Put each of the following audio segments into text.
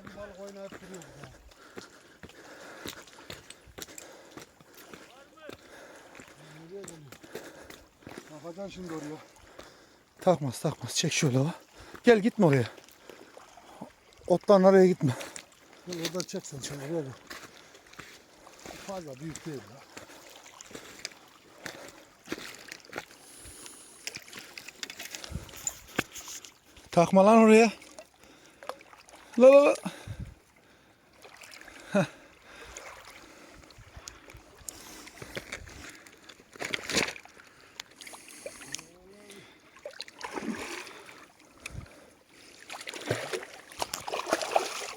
bir balık oynayıp duruyor burada. Nereye dönüyor? Bakacaksın şimdi oraya. Takmaz. Çek şöyle o. Gel gitme oraya. Otların araya gitme. Gel oradan çeksen şimdi oraya bak. Fazla büyük değil ya. Takma lan oraya. La. Heh.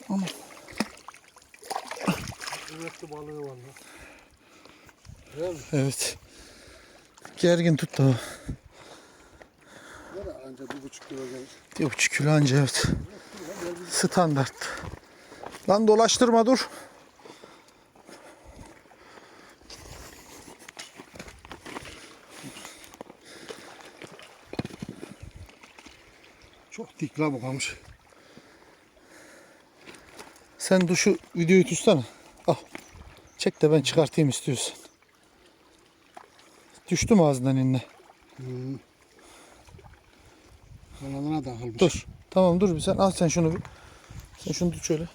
Ama. Kuvvetli balığı var lan. Değil mi? Evet. Gergin tut da o. Böyle anca 1,5 kilo gelir. 1,5 kilo anca evet. Standart. Lan dolaştırma dur. Çok dik la bu kamış. Sen dur şu videoyu tutsana. Al. Çek de ben çıkartayım istiyorsan. Düştü mü ağzından eline? Kanalına takılmış. Dur. Tamam dur bir sen al sen şunu bir. Sen şunu tut şöyle.